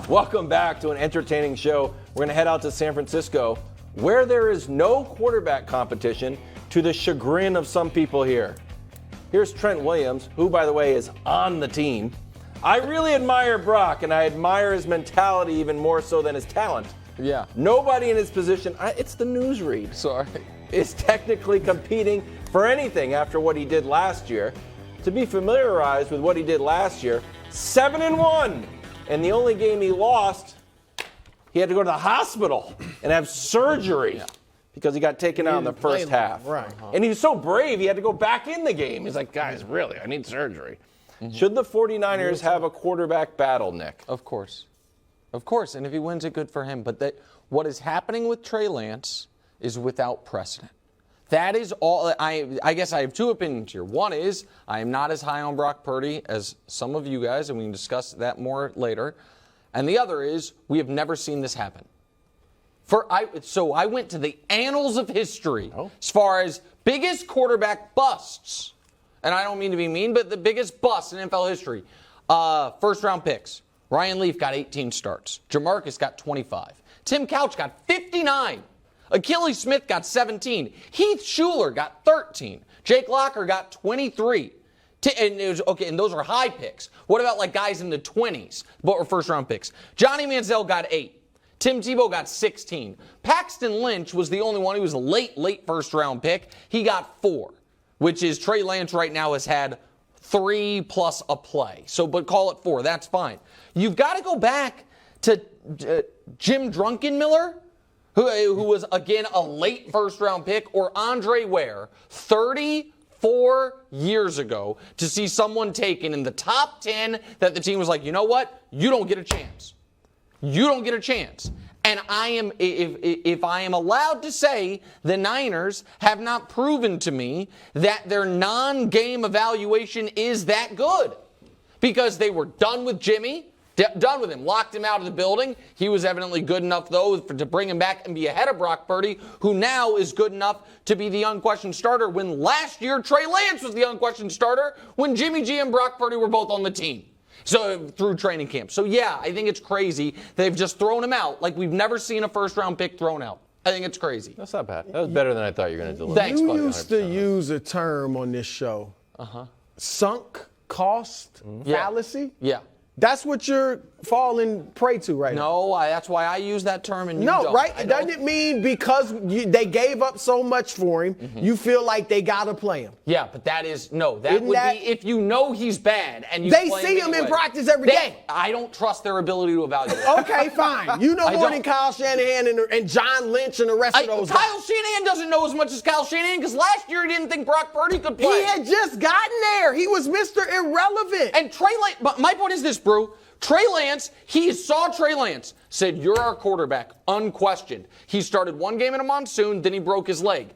Welcome back to an entertaining show. We're going to head out to San Francisco, where there is no quarterback competition, to the chagrin of some people here. Here's Trent Williams, who, by the way, is on the team. I really admire Brock, and I admire his mentality even more so than his talent. Yeah. Nobody in his position, it's the newsread. Sorry. Is technically competing for anything after what he did last year. To be familiarized with what he did last year, 7-1. And the only game he lost, he had to go to the hospital and have surgery because he got taken out in the first half. Right. And he was so brave, he had to go back in the game. He's like, guys, really, I need surgery. Should the 49ers have a quarterback battle, Nick? Of course. Of course. And if he wins it, good for him. But what is happening with Trey Lance is without precedent. That is all. I guess I have two opinions here. One is I am not as high on Brock Purdy as some of you guys, and we can discuss that more later. And the other is we have never seen this happen. So I went to the annals of history as far as biggest quarterback busts. And I don't mean to be mean, but the biggest bust in NFL history. First-round picks. Ryan Leaf got 18 starts. Jamarcus got 25. Tim Couch got 59. Achilles Smith got 17. Heath Schuler got 13. Jake Locker got 23. And those are high picks. What about like guys in the 20s, but were first-round picks? Johnny Manziel got 8. Tim Tebow got 16. Paxton Lynch was the only one who was a late first-round pick. He got 4, which is Trey Lance right now has had 3 plus a play. But call it 4. That's fine. You've got to go back to Jim Druckenmiller, who was, again, a late first-round pick, or Andre Ware, 34 years ago, to see someone taken in the top 10 that the team was like, you know what? You don't get a chance. You don't get a chance. And if I am allowed to say, the Niners have not proven to me that their non-game evaluation is that good. Because they were done with Jimmy. Done with him, locked him out of the building. He was evidently good enough, though, to bring him back and be ahead of Brock Purdy, who now is good enough to be the unquestioned starter when last year Trey Lance was the unquestioned starter when Jimmy G and Brock Purdy were both on the team. So through training camp. So, yeah, I think it's crazy they've just thrown him out like we've never seen a first-round pick thrown out. I think it's crazy. That's not bad. That was better than I thought you were going to deliver. Thanks, You buddy. used to use a term on this show. Sunk cost fallacy. Yeah. That's what you're falling prey to right now. No, that's why I use that term and you No, don't. right? Doesn't it mean because they gave up so much for him, you feel like they got to play him? Yeah, but that is, no, that Isn't would that- be if you know he's bad and you They play see him in anyway. practice every day. I don't trust their ability to evaluate. Okay, fine. You know I more don't. than Kyle Shanahan and John Lynch and the rest of those guys. Kyle Shanahan doesn't know as much as Kyle Shanahan because last year he didn't think Brock Purdy could play. He had just gotten there. He was Mr. Irrelevant. And Trey Lance, but my point is this, Brew. Trey Lance, he saw Trey Lance, said, you're our quarterback, unquestioned. He started one game in a monsoon, then he broke his leg.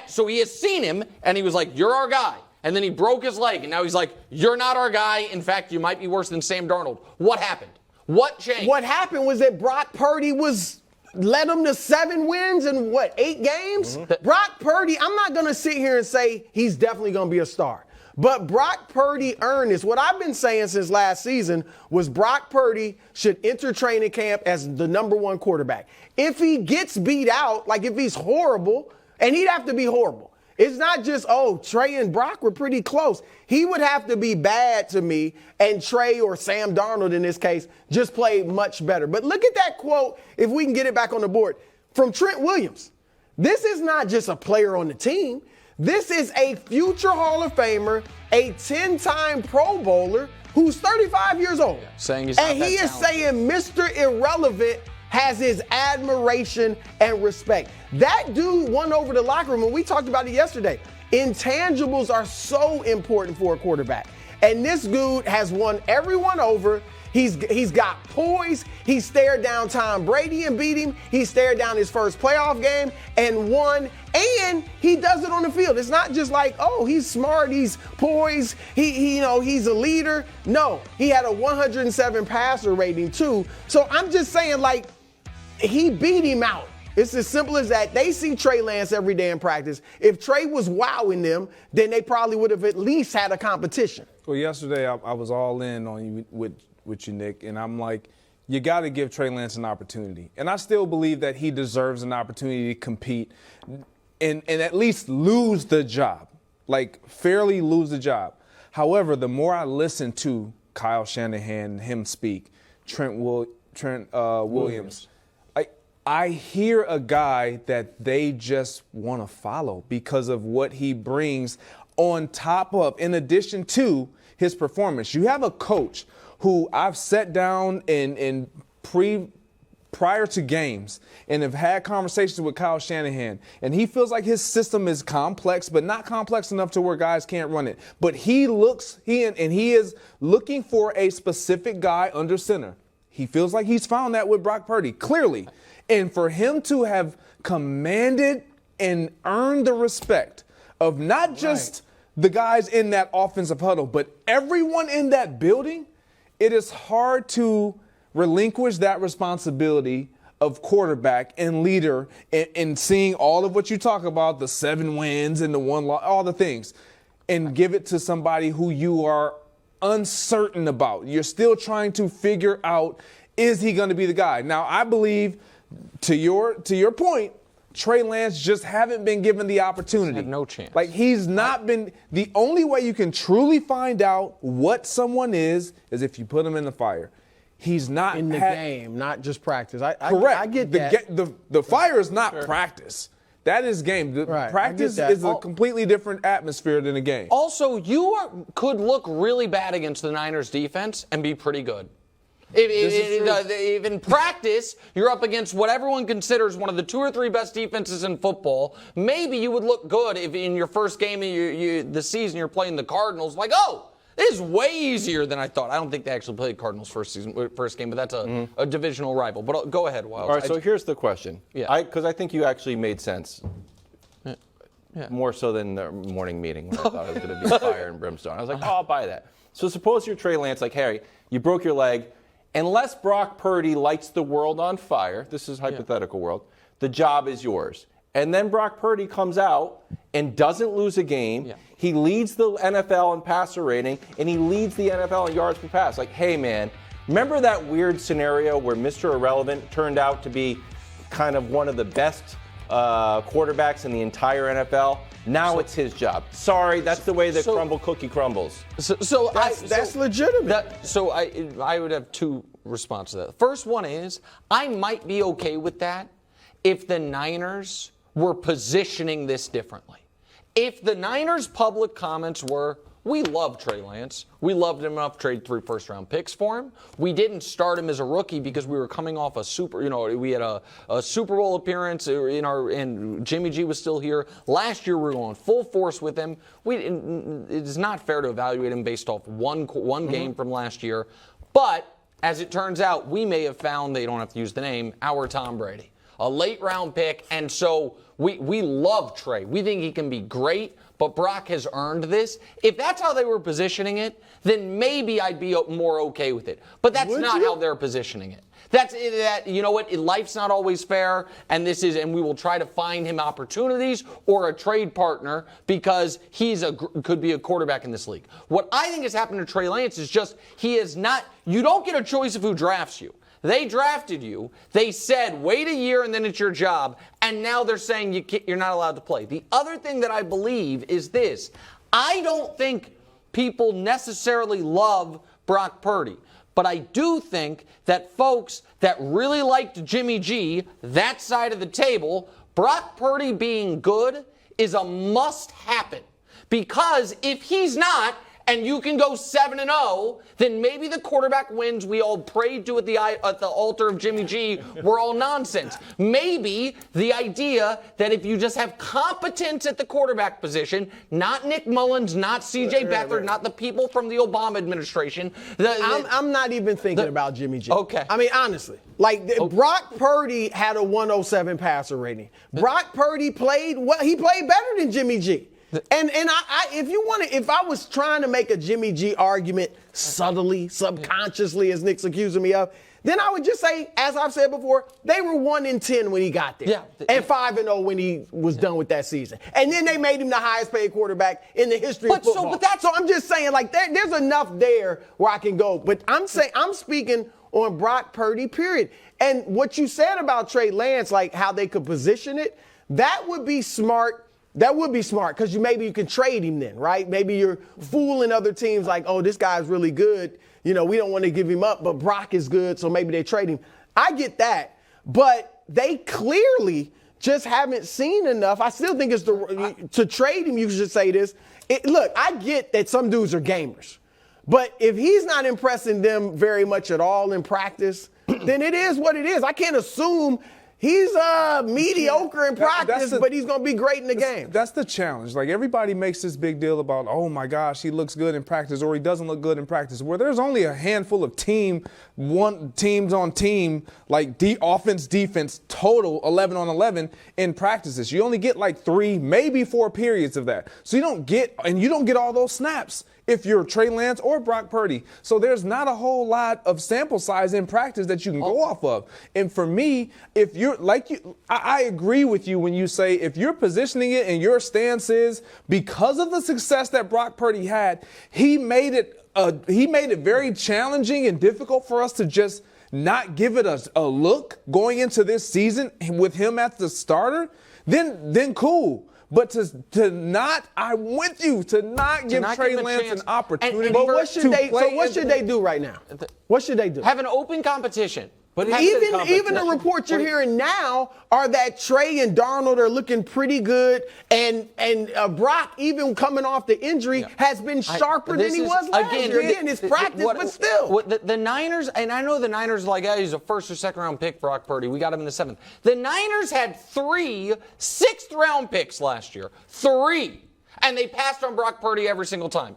So he has seen him, and he was like, you're our guy. And then he broke his leg, and now he's like, you're not our guy. In fact, you might be worse than Sam Darnold. What happened? What changed? What happened was that Brock Purdy led them to 7 wins in 8 games? Brock Purdy, I'm not going to sit here and say he's definitely going to be a star. But Brock Purdy earned this. What I've been saying since last season was Brock Purdy should enter training camp as the number 1 quarterback. If he gets beat out, like if he's horrible, and he'd have to be horrible. It's not just, Trey and Brock were pretty close. He would have to be bad to me, and Trey or Sam Darnold in this case just play much better. But look at that quote, if we can get it back on the board, from Trent Williams. This is not just a player on the team. This is a future Hall of Famer, a 10-time Pro Bowler who's 35 years old. Saying he's not and he that is talented. saying Mr. Irrelevant has his admiration and respect. That dude won over the locker room, and we talked about it yesterday. Intangibles are so important for a quarterback. And this dude has won everyone over. He's got poise. He stared down Tom Brady and beat him. He stared down his first playoff game and won. And he does it on the field. It's not just like, he's smart, he's poised, he's a leader. No, he had a 107 passer rating too. So I'm just saying, like, he beat him out. It's as simple as that. They see Trey Lance every day in practice. If Trey was wowing them, then they probably would have at least had a competition. Well, yesterday I was all in on you with you, Nick, and I'm like, you got to give Trey Lance an opportunity. And I still believe that he deserves an opportunity to compete and at least lose the job, like fairly lose the job. However, the more I listen to Kyle Shanahan and him speak, Trent Williams, I hear a guy that they just want to follow because of what he brings on top of, in addition to his performance. You have a coach who I've sat down prior to games and have had conversations with Kyle Shanahan, and he feels like his system is complex, but not complex enough to where guys can't run it. But he is looking for a specific guy under center. He feels like he's found that with Brock Purdy, clearly. And for him to have commanded and earned the respect of not just the guys in that offensive huddle, but everyone in that building, it is hard to relinquish that responsibility of quarterback and leader and seeing all of what you talk about, the 7 wins and the 1 loss, all the things, and give it to somebody who you are uncertain about. You're still trying to figure out, is he going to be the guy? Now, I believe, to your point, Trey Lance just haven't been given the opportunity. Had no chance. Like, he's not been. The only way you can truly find out what someone is if you put him in the fire. He's not in the game, not just practice. Correct. I get that. The fire is not practice. That is game. Practice is a completely different atmosphere than a game. Also, could look really bad against the Niners defense and be pretty good. If in practice, you're up against what everyone considers one of the 2 or 3 best defenses in football. Maybe you would look good if in your first game of the season you're playing the Cardinals. Like, oh, this is way easier than I thought. I don't think they actually played Cardinals first game, but that's a divisional rival. But go ahead, Wild. All right, so here's the question. Yeah. Because I think you actually made sense. Yeah. More so than the morning meeting when I thought it was going to be fire and brimstone. I was like, oh, I'll buy that. So suppose you're Trey Lance, like, Harry, you broke your leg. Unless Brock Purdy lights the world on fire, this is hypothetical world, the job is yours. And then Brock Purdy comes out and doesn't lose a game. Yeah. He leads the NFL in passer rating, and he leads the NFL in yards per pass. Like, hey, man, remember that weird scenario where Mr. Irrelevant turned out to be kind of one of the best quarterbacks in the entire NFL? Now it's his job. Sorry, that's the way the crumble cookie crumbles. That's legitimate. I would have 2 responses to that. The first one is, I might be okay with that if the Niners were positioning this differently. If the Niners' public comments were, we love Trey Lance. We loved him enough to trade 3 first-round picks for him. We didn't start him as a rookie because we were coming off we had a Super Bowl appearance and Jimmy G was still here. Last year we were going full force with him. It's not fair to evaluate him based off one game from last year. But as it turns out, we may have found, they don't have to use the name, our Tom Brady. A late-round pick, and so we love Trey. We think he can be great, but Brock has earned this. If that's how they were positioning it, then maybe I'd be more okay with it. But that's not how they're positioning it. You know what? Life's not always fair, and we will try to find him opportunities or a trade partner because could be a quarterback in this league. What I think has happened to Trey Lance is just you don't get a choice of who drafts you. They drafted you. They said, wait a year and then it's your job. And now they're saying you're not allowed to play. The other thing that I believe is this. I don't think people necessarily love Brock Purdy. But I do think that folks that really liked Jimmy G, that side of the table, Brock Purdy being good is a must happen. Because if he's not, and you can go 7-0, then maybe the quarterback wins we all prayed to at the altar of Jimmy G were all nonsense. Maybe the idea that if you just have competence at the quarterback position, not Nick Mullins, not C.J. Beathard, not the people from the Obama administration. I'm not even thinking about Jimmy G. Okay. I mean, honestly. Brock Purdy had a 107 passer rating. Brock Purdy played well. He played better than Jimmy G. And if I was trying to make a Jimmy G argument subtly, subconsciously, as Nick's accusing me of, then I would just say, as I've said before, they were 1-10 when he got there, and 5-0 when he was done with that season. And then they made him the highest paid quarterback in the history of football. So I'm just saying, there's enough there where I can go. But I'm speaking on Brock Purdy, period. And what you said about Trey Lance, like how they could position it, that would be smart. That would be smart because maybe you can trade him then, right? Maybe you're fooling other teams like, oh, this guy's really good. We don't want to give him up, but Brock is good, so maybe they trade him. I get that, but they clearly just haven't seen enough. I still think it's to trade him, you should say this. Look, I get that some dudes are gamers, but if he's not impressing them very much at all in practice, then it is what it is. I can't assume he's mediocre in practice, but he's going to be great in the game. That's the challenge. Like, everybody makes this big deal about, oh, my gosh, he looks good in practice or he doesn't look good in practice, where there's only a handful of teams on team, like offense, defense, total 11 on 11 in practices. You only get like 3, maybe 4 periods of that. So you don't get all those snaps if you're Trey Lance or Brock Purdy. So there's not a whole lot of sample size in practice that you can go off of. And for me, if you're I agree with you when you say if you're positioning it and your stance is because of the success that Brock Purdy had, he made it very challenging and difficult for us to just not give it a look going into this season with him as the starter, then cool. But I'm with you, to not give Trey Lance an opportunity. But what should they do right now? What should they do? Have an open competition. But even the reports you're hearing now are that Trey and Darnold are looking pretty good, and Brock, even coming off the injury, has been sharper than he was last year. Again, his practice, but still. The Niners, and I know the Niners like, he's a first or second round pick, Brock Purdy. We got him in the 7th. The Niners had 3 6th-round picks last year. 3. And they passed on Brock Purdy every single time.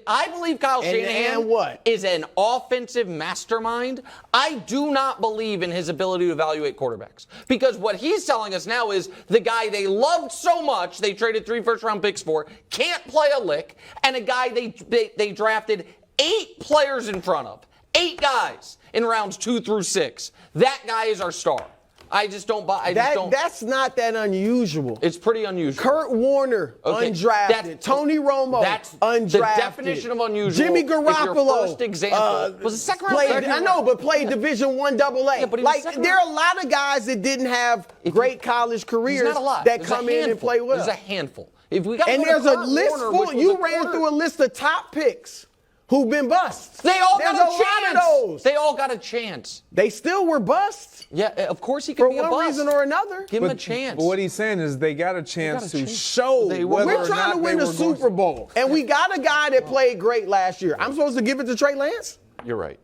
I believe Kyle Shanahan is an offensive mastermind. I do not believe in his ability to evaluate quarterbacks. Because what he's telling us now is the guy they loved so much, they traded 3 first-round picks for, can't play a lick, and a guy they drafted 8 players in front of. 8 guys in rounds 2 through 6. That guy is our star. I just don't buy. That's not that unusual. It's pretty unusual. Kurt Warner, undrafted. Tony Romo, undrafted. The definition of unusual. Jimmy Garoppolo, first example, was a second round. I know, but played Division I AA. Yeah, but there are a lot of guys that didn't have great college careers that come in and play well. There's a handful. If we got there's a list full. You ran through a list of top picks who've been busts. They all got a chance. Lot of those. They all got a chance. They still were busts. Yeah, of course he could be a bust. For one reason or another. Give him a chance. But what he's saying is they got a chance to show whether we're trying to win the Super Bowl. And we got a guy that played great last year. I'm supposed to give it to Trey Lance? You're right.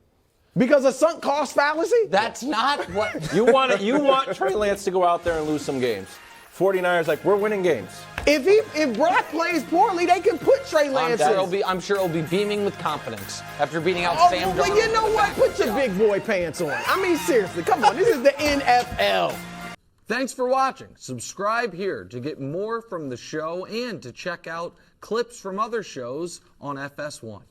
Because of sunk cost fallacy? That's not what you want. You want Trey Lance to go out there and lose some games. 49ers, we're winning games. If Brock plays poorly, they can put Trey Lance in. I'm sure he'll be beaming with confidence after beating out Sam Darnold. Well, you know what? Put your big boy pants on. I mean, seriously, come on. This is the NFL. Thanks for watching. Subscribe here to get more from the show and to check out clips from other shows on FS1.